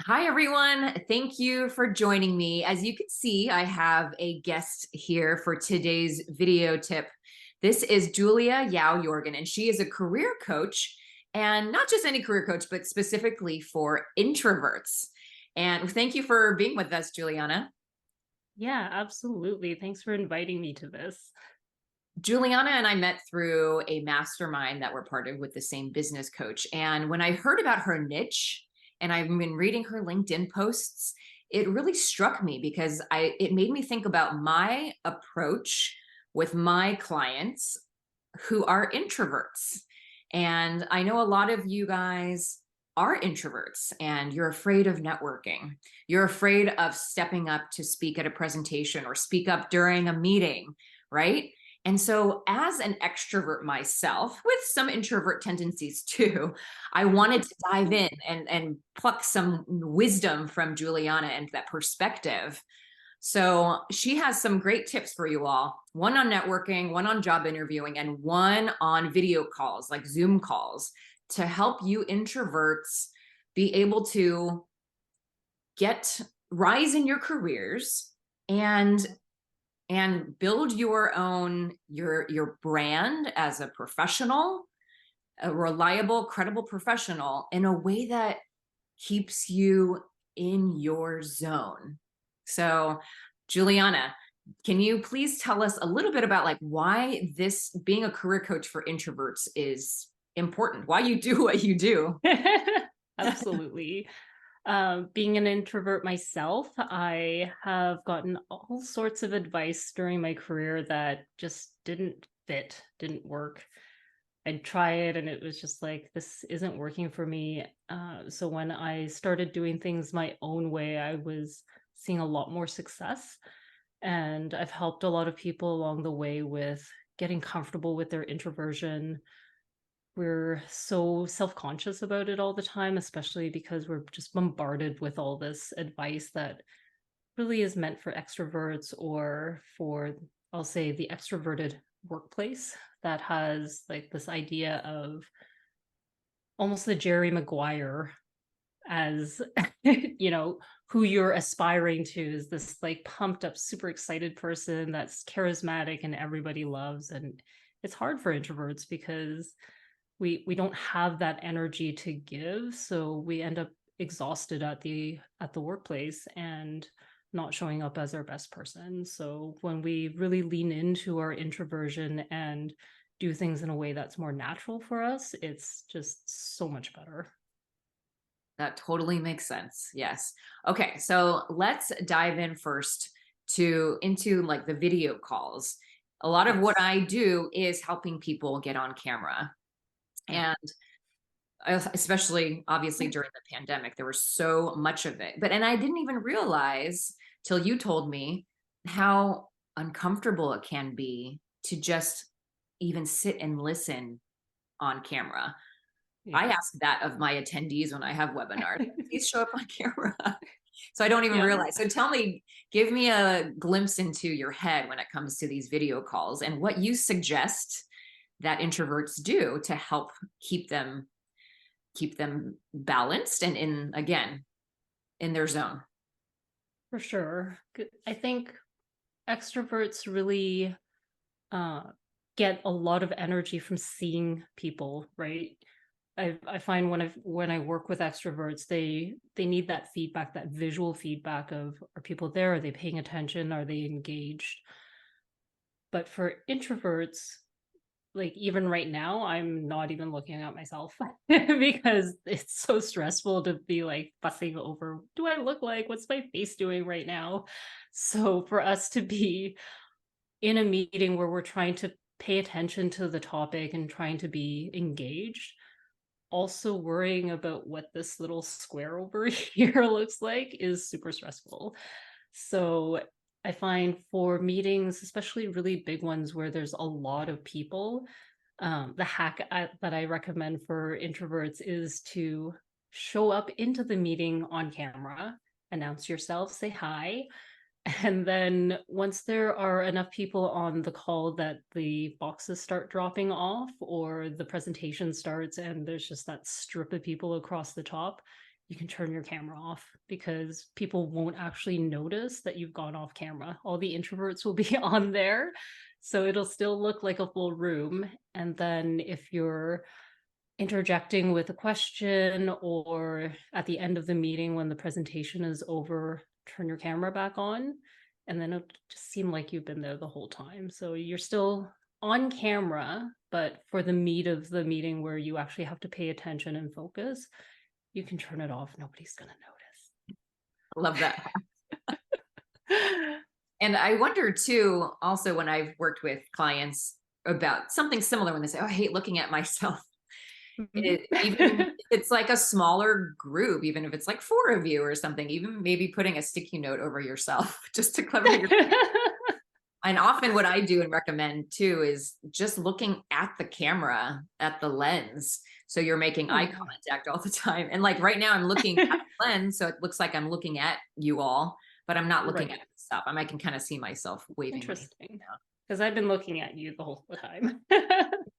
Hi, everyone. Thank you for joining me. As you can see, I have a guest here for today's video tip. This is Julia Yau Yorgan, and she is a career coach, and not just any career coach, but specifically for introverts. And thank you for being with us, Juliana. Yeah, absolutely. Thanks for inviting me to this. Juliana and I met through a mastermind that we're part of with the same business coach. And when I heard about her niche and I've been reading her LinkedIn posts, it really struck me because it made me think about my approach with my clients who are introverts. And I know a lot of you guys are introverts and you're afraid of networking. You're afraid of stepping up to speak at a presentation or speak up during a meeting, right? And so, as an extrovert myself, with some introvert tendencies too, I wanted to dive in and pluck some wisdom from Juliana and that perspective. So, she has some great tips for you all, one on networking, one on job interviewing, and one on video calls, like Zoom calls, to help you introverts be able to get rise in your careers and build your own your brand as a professional, a reliable, credible professional in a way that keeps you in your zone. So, Juliana, can you please tell us a little bit about like why this being a career coach for introverts is important, why you do what you do? Absolutely. Being an introvert myself, I have gotten all sorts of advice during my career that just didn't fit, didn't work. I'd try it and it was just like, this isn't working for me. So when I started doing things my own way, I was seeing a lot more success. And I've helped a lot of people along the way with getting comfortable with their introversion. We're so self-conscious about it all the time, especially because we're just bombarded with all this advice that really is meant for extroverts or for, I'll say, the extroverted workplace that has like this idea of almost the Jerry Maguire as who you're aspiring to is this like pumped up super excited person that's charismatic and everybody loves. And it's hard for introverts because we don't have that energy to give, so we end up exhausted at the workplace and not showing up as our best person. So when we really lean into our introversion and do things in a way that's more natural for us, it's just so much better. That totally makes sense. Yes. Okay, so let's dive in first to into like the video calls. A lot of what Yes. I do is helping people get on camera. Yeah. And especially obviously during the pandemic, there was so much of it. And I didn't even realize till you told me how uncomfortable it can be to just even sit and listen on camera. I Yeah. ask that of my attendees when I have webinars. Please show up on camera. So I don't even Yeah. realize. So tell me, give me a glimpse into your head when it comes to these video calls and what you suggest that introverts do to help keep them balanced and in again in their zone. For sure. I think extroverts really uh, get a lot of energy from seeing people, right? I find when I work with extroverts, they need that feedback, that visual feedback of, are people there? Are they paying attention? Are they engaged? But for introverts, like even right now, I'm not even looking at myself because it's so stressful to be like fussing over, do I look like, what's my face doing right now? So for us to be in a meeting where we're trying to pay attention to the topic and trying to be engaged, also worrying about what this little square over here looks like is super stressful. So I find for meetings, especially really big ones where there's a lot of people, the that I recommend for introverts is to show up into the meeting on camera, announce yourself, say hi, and then once there are enough people on the call that the boxes start dropping off or the presentation starts and there's just that strip of people across the top, you can turn your camera off, because people won't actually notice that you've gone off camera. All the introverts will be on there, so it'll still look like a full room. And then if you're interjecting with a question, or at the end of the meeting when the presentation is over, turn your camera back on, and then it'll just seem like you've been there the whole time. So you're still on camera, but for the meat of the meeting where you actually have to pay attention and focus, you can turn it off. Nobody's going I love that. to And I wonder too, also when I've worked with clients about something similar, when they say, oh, I hate looking at myself. Even if it's like a smaller group, even if it's like 4 of you or something, even maybe putting a sticky note over yourself just to cover your. And often what I do and recommend too is just looking at the camera, at the lens. So you're making eye contact all the time. And like right now I'm looking at the lens, so it looks like I'm looking at you all, but I'm not looking at the stuff. I can kind of see myself waving. Interesting. Because I've been looking at you the whole time.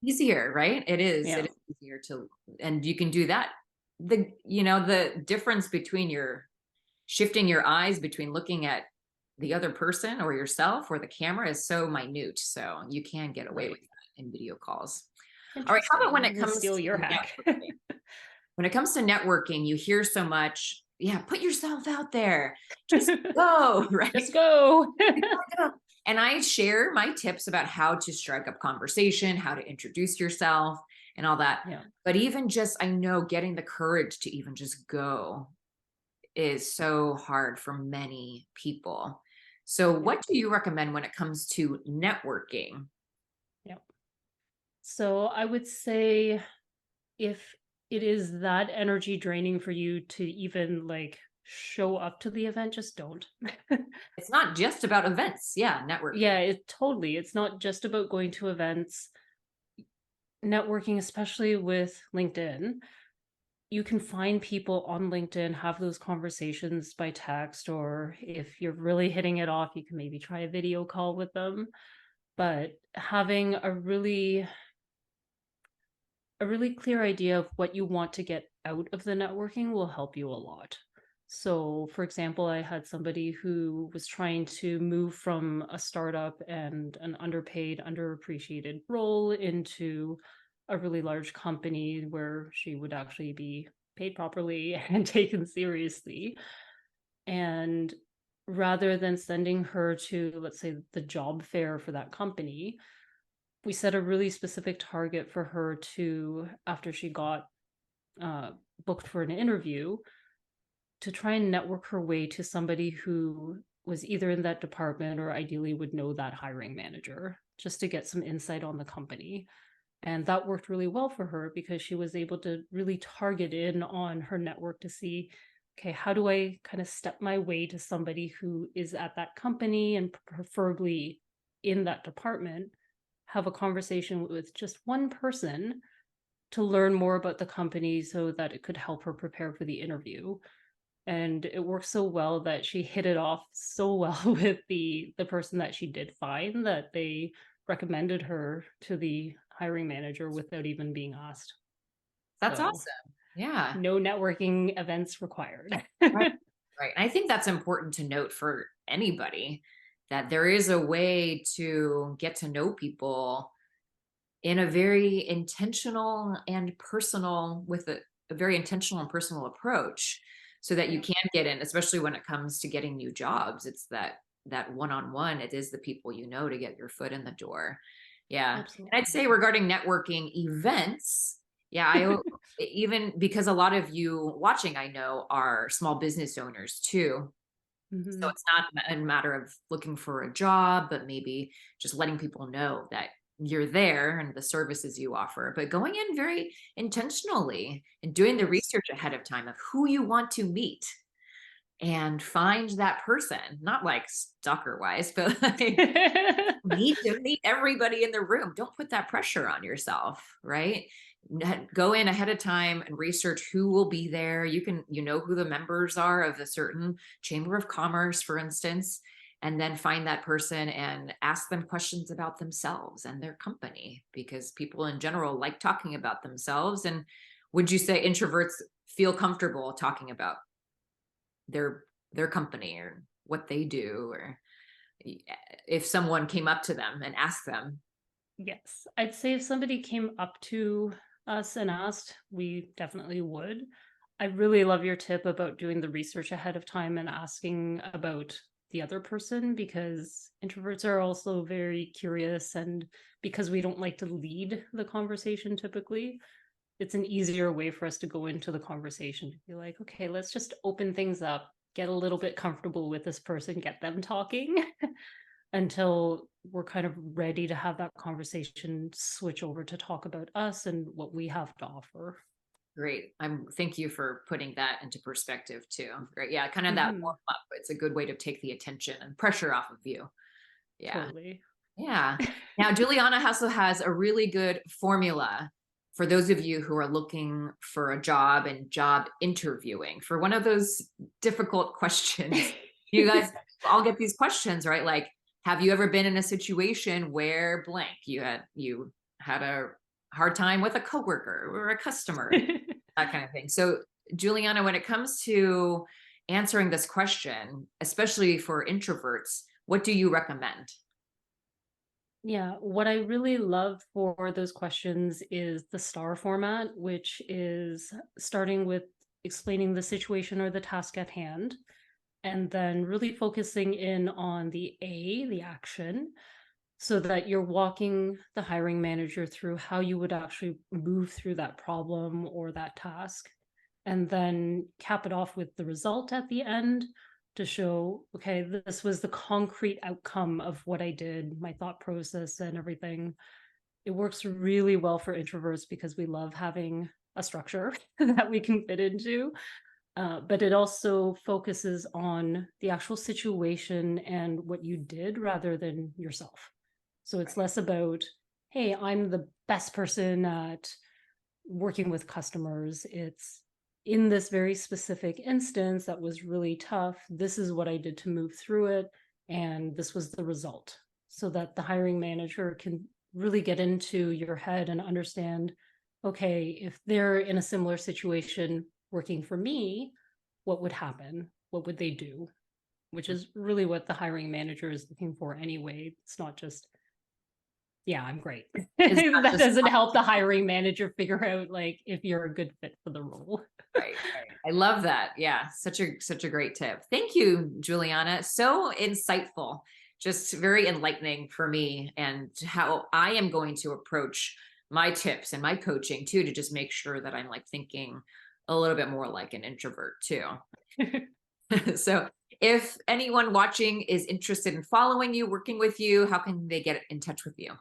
Easier, right? It is. Yeah. It is easier to, and you can do that. The difference between your shifting your eyes between looking at the other person or yourself or the camera is so minute. So you can get away with that in video calls. All right. How about when it comes steal your hack? When it comes to networking, you hear so much, yeah, put yourself out there. Just go, right? Just go. And I share my tips about how to strike up conversation, how to introduce yourself and all that. Yeah. But even just, I know getting the courage to even just go is so hard for many people. So what do you recommend when it comes to networking? Yep. So I would say, if it is that energy draining for you to even like show up to the event, just don't. It's not just about events. Yeah, networking. Yeah, it's not just about going to events. Networking, especially with LinkedIn, you can find people on LinkedIn, have those conversations by text, or if you're really hitting it off, you can maybe try a video call with them. But having a really clear idea of what you want to get out of the networking will help you a lot. So, for example, I had somebody who was trying to move from a startup and an underpaid, underappreciated role into a really large company where she would actually be paid properly and taken seriously. And rather than sending her to, let's say, the job fair for that company, we set a really specific target for her to, after she got booked for an interview, to try and network her way to somebody who was either in that department or ideally would know that hiring manager, just to get some insight on the company. And that worked really well for her because she was able to really target in on her network to see, okay, how do I kind of step my way to somebody who is at that company and preferably in that department, have a conversation with just one person to learn more about the company so that it could help her prepare for the interview. And it worked so well that she hit it off so well with the person that she did find, that they recommended her to the hiring manager without even being asked. That's awesome. Yeah. No networking events required. Right. Right. And I think that's important to note for anybody, that there is a way to get to know people in a very intentional and personal, with a very intentional and personal approach, so that you can get in, especially when it comes to getting new jobs. It's that one-on-one, it is the people you know to get your foot in the door. Yeah. Absolutely. And I'd say regarding networking events, yeah, I even because a lot of you watching, I know, are small business owners too. So it's not a matter of looking for a job, but maybe just letting people know that you're there and the services you offer, but going in very intentionally and doing the research ahead of time of who you want to meet and find that person, not like stalker wise, but like need to meet everybody in the room. Don't put that pressure on yourself, right? Go in ahead of time and research who will be there. You know who the members are of a certain chamber of commerce, for instance, and then find that person and ask them questions about themselves and their company, because people in general like talking about themselves. And would you say introverts feel comfortable talking about their company or what they do, or if someone came up to them and asked them? Yes, I'd say if somebody came up to us and asked, we definitely would. I really love your tip about doing the research ahead of time and asking about the other person, because introverts are also very curious, and because we don't like to lead the conversation typically, it's an easier way for us to go into the conversation to be like, okay, let's just open things up, get a little bit comfortable with this person, get them talking until we're kind of ready to have that conversation switch over to talk about us and what we have to offer. Great. Thank you for putting that into perspective too. Great. Yeah, kind of that Hmm. warm up. It's a good way to take the attention and pressure off of you. Yeah. Totally. Yeah. Now, Juliana also has a really good formula for those of you who are looking for a job and job interviewing for one of those difficult questions. You guys all get these questions, right? Like, have you ever been in a situation where blank you had a hard time with a coworker or a customer, that kind of thing. So, Juliana, when it comes to answering this question, especially for introverts, what do you recommend? Yeah, what I really love for those questions is the star format, which is starting with explaining the situation or the task at hand, and then really focusing in on the A, the action, so that you're walking the hiring manager through how you would actually move through that problem or that task, and then cap it off with the result at the end to show, okay, this was the concrete outcome of what I did, my thought process and everything. It works really well for introverts because we love having a structure that we can fit into. But it also focuses on the actual situation and what you did rather than yourself. So it's less about, hey, I'm the best person at working with customers. It's, in this very specific instance that was really tough, this is what I did to move through it, and this was the result. So that the hiring manager can really get into your head and understand, okay, if they're in a similar situation working for me, what would happen? What would they do? Which is really what the hiring manager is looking for anyway. It's not just, yeah, I'm great. It's not That just doesn't help the hiring manager figure out like if you're a good fit for the role. right, right. I love that. Yeah, such a great tip. Thank you, Juliana. So insightful. Just very enlightening for me and how I am going to approach my tips and my coaching too, to just make sure that I'm like thinking a little bit more like an introvert too. So if anyone watching is interested in following you, working with you, how can they get in touch with you?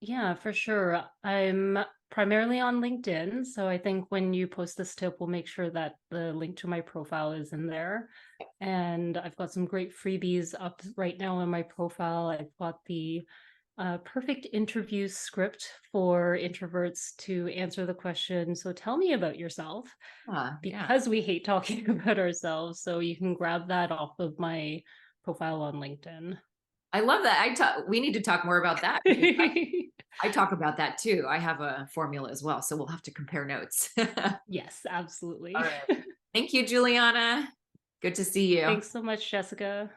Yeah, for sure. I'm primarily on LinkedIn. So I think when you post this tip, we'll make sure that the link to my profile is in there. And I've got some great freebies up right now in my profile. I've got the perfect interview script for introverts to answer the question, so tell me about yourself, Yeah. because we hate talking about ourselves. So you can grab that off of my profile on LinkedIn. I love that. We need to talk more about that because I talk about that too. I have a formula as well, so we'll have to compare notes. All Yes, absolutely. right. Thank you, Juliana. Good to see you. Thanks so much, Jessica.